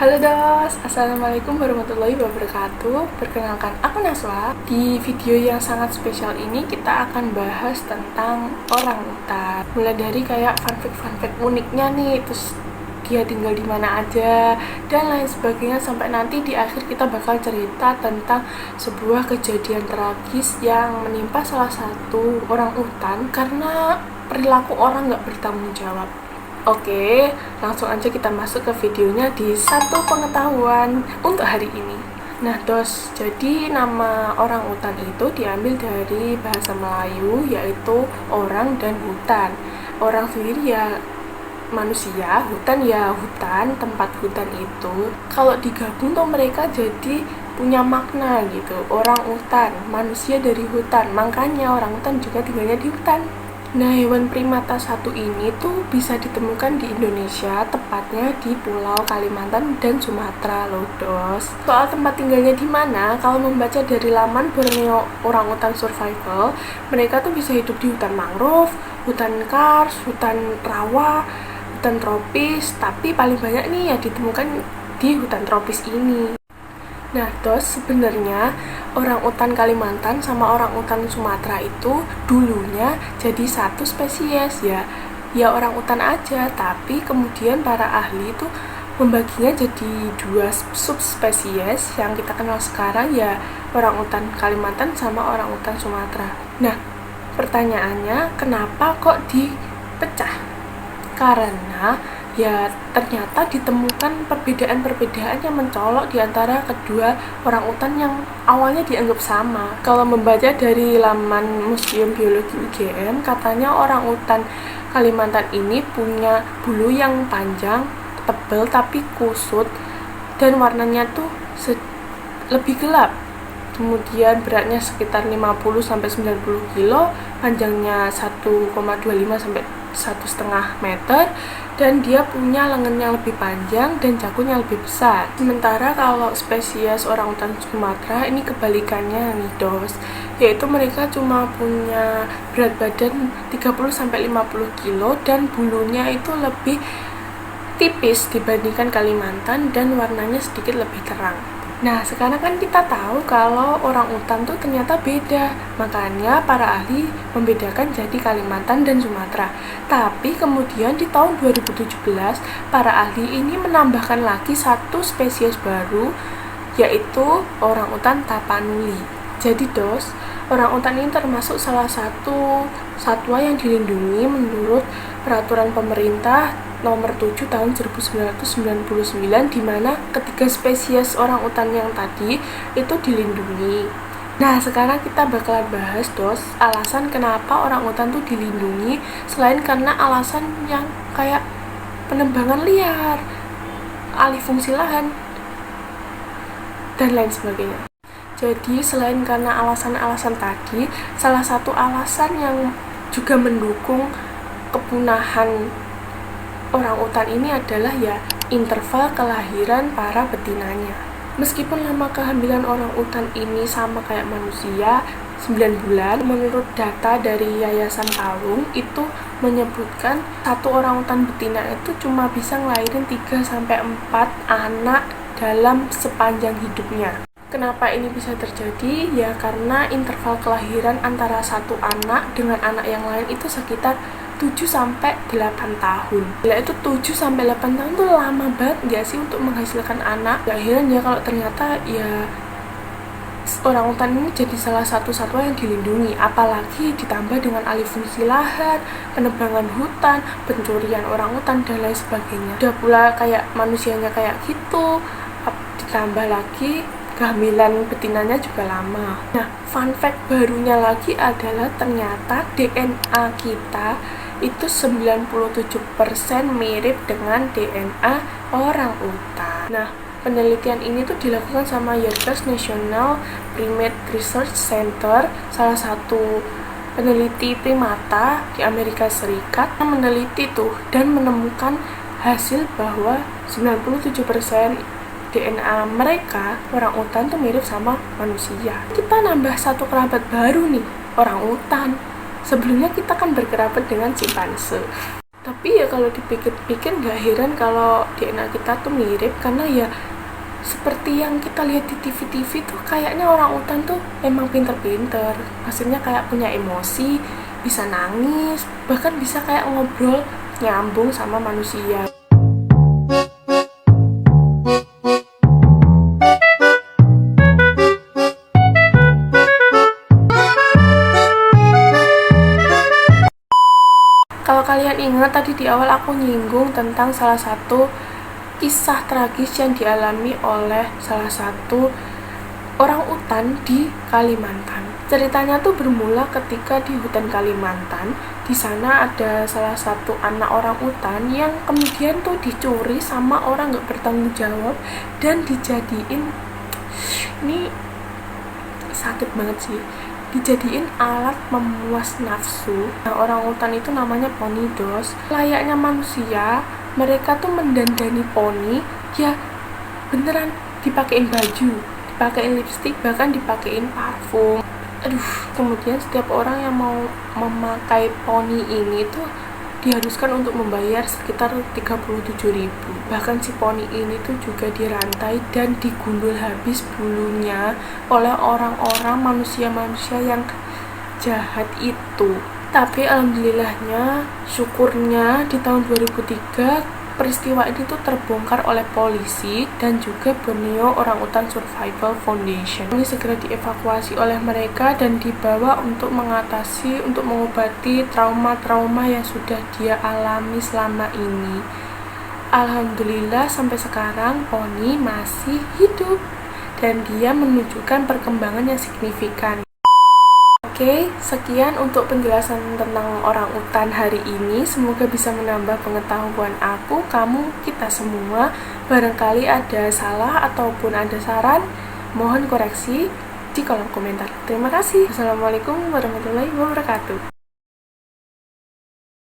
Halo dos, Assalamualaikum warahmatullahi wabarakatuh. Perkenalkan, aku Naswa. Di video yang sangat spesial ini kita akan bahas tentang orang utan. Mulai dari kayak fun fact uniknya nih, terus dia tinggal di mana aja dan lain sebagainya, sampai nanti di akhir kita bakal cerita tentang sebuah kejadian tragis yang menimpa salah satu orang utan karena perilaku orang nggak bertanggung jawab. Oke, langsung aja kita masuk ke videonya di satu pengetahuan untuk hari ini. Nah dos, jadi nama orang utan itu diambil dari bahasa Melayu, yaitu orang dan hutan. Orang sendiri ya manusia, hutan ya hutan, tempat hutan itu. Kalau digabung tuh mereka jadi punya makna gitu. Orang utan, manusia dari hutan, makanya orang utan juga tinggalnya di hutan. Nah, hewan primata satu ini tuh bisa ditemukan di Indonesia, tepatnya di Pulau Kalimantan dan Sumatera loh dos. Soal tempat tinggalnya di mana, kalau membaca dari laman Borneo Orangutan Survival, mereka tuh bisa hidup di hutan mangrove, hutan kars, hutan rawa, hutan tropis, tapi paling banyak nih ya ditemukan di hutan tropis ini. Nah, dos, sebenarnya orang utan Kalimantan sama orang utan Sumatera itu dulunya jadi satu spesies ya. Ya orang utan aja, tapi kemudian para ahli itu membaginya jadi dua subspesies yang kita kenal sekarang, ya orang utan Kalimantan sama orang utan Sumatera. Nah, pertanyaannya kenapa kok dipecah? Karena ya ternyata ditemukan perbedaan-perbedaan yang mencolok di antara kedua orang utan yang awalnya dianggap sama. Kalau membaca dari laman Museum Biologi UGM, katanya orang utan Kalimantan ini punya bulu yang panjang, tebal tapi kusut, dan warnanya tuh lebih gelap. Kemudian beratnya sekitar 50-90 kilo, panjangnya 1,25 sampai 1,5 meter, dan dia punya lengan yang lebih panjang dan jakunya lebih besar. Sementara kalau spesies orang utan Sumatera ini kebalikannya nih dos, yaitu mereka cuma punya berat badan 30-50 kilo dan bulunya itu lebih tipis dibandingkan Kalimantan dan warnanya sedikit lebih terang. Nah, sekarang kan kita tahu kalau orang utan tuh ternyata beda. Makanya para ahli membedakan jadi Kalimantan dan Sumatera. Tapi kemudian di tahun 2017, para ahli ini menambahkan lagi satu spesies baru, yaitu orang utan Tapanuli. Jadi dos, orang utan ini termasuk salah satu satwa yang dilindungi menurut peraturan pemerintah nomor 7 tahun 1999, di mana ketiga spesies orang utan yang tadi itu dilindungi. Nah, sekarang kita bakalan bahas dos alasan kenapa orang utan tuh dilindungi, selain karena alasan yang kayak penebangan liar, alih fungsi lahan, dan lain sebagainya. Jadi selain karena alasan-alasan tadi, salah satu alasan yang juga mendukung kepunahan orang utan ini adalah ya interval kelahiran para betinanya. Meskipun lama kehamilan orang utan ini sama kayak manusia, 9 bulan, menurut data dari Yayasan Palung itu menyebutkan satu orang utan betina itu cuma bisa ngelahirin 3-4 anak dalam sepanjang hidupnya. Kenapa ini bisa terjadi? Ya karena interval kelahiran antara satu anak dengan anak yang lain itu sekitar 7-8 tahun. Bila itu 7-8 tahun tuh lama banget gak sih untuk menghasilkan anak? Gak heran ya kalau ternyata ya orang utan ini jadi salah satu satwa yang dilindungi. Apalagi ditambah dengan alih fungsi lahan, penebangan hutan, pencurian orang utan, dan lain sebagainya. Udah pula kayak manusianya kayak gitu, ditambah lagi kehamilan betinanya juga lama. Nah, fun fact barunya lagi adalah ternyata DNA kita itu 97% mirip dengan DNA orang utan. Nah, penelitian ini tuh dilakukan sama Youngstown National Primate Research Center, salah satu peneliti primata di Amerika Serikat, yang meneliti tuh dan menemukan hasil bahwa 97% DNA mereka, orang utan tuh mirip sama manusia. Kita nambah satu kerabat baru nih, orang utan. Sebelumnya kita kan berkerabat dengan simpanse. Tapi ya kalau dipikir-pikir nggak heran kalau DNA kita tuh mirip, karena ya seperti yang kita lihat di TV-TV tuh kayaknya orang utan tuh emang pinter-pinter. Maksudnya kayak punya emosi, bisa nangis, bahkan bisa kayak ngobrol nyambung sama manusia. Kalau kalian ingat tadi di awal aku nyinggung tentang salah satu kisah tragis yang dialami oleh salah satu orang utan di Kalimantan. Ceritanya tuh bermula ketika di hutan Kalimantan. Di sana ada salah satu anak orang utan yang kemudian tuh dicuri sama orang nggak bertanggung jawab dan dijadiin, ini sakit banget sih, dijadiin alat memuas nafsu. Nah, orang utan itu namanya ponidos. Layaknya manusia, mereka tuh mendandani poni, ya beneran dipakein baju, dipakein lipstick, bahkan dipakein parfum. Aduh, kemudian setiap orang yang mau memakai poni ini tuh diharuskan untuk membayar sekitar 37.000. Bahkan si poni ini tuh juga dirantai dan digundul habis bulunya oleh orang-orang manusia-manusia yang jahat itu. Tapi alhamdulillahnya, syukurnya di tahun 2003 peristiwa ini tuh terbongkar oleh polisi dan juga Borneo Orangutan Survival Foundation. Ini segera dievakuasi oleh mereka dan dibawa untuk mengatasi, untuk mengobati trauma-trauma yang sudah dia alami selama ini. Alhamdulillah sampai sekarang poni masih hidup dan dia menunjukkan perkembangan yang signifikan. Oke, sekian untuk penjelasan tentang orang utan hari ini. Semoga bisa menambah pengetahuan aku, kamu, kita semua. Barangkali ada salah ataupun ada saran, mohon koreksi di kolom komentar. Terima kasih. Assalamualaikum warahmatullahi wabarakatuh.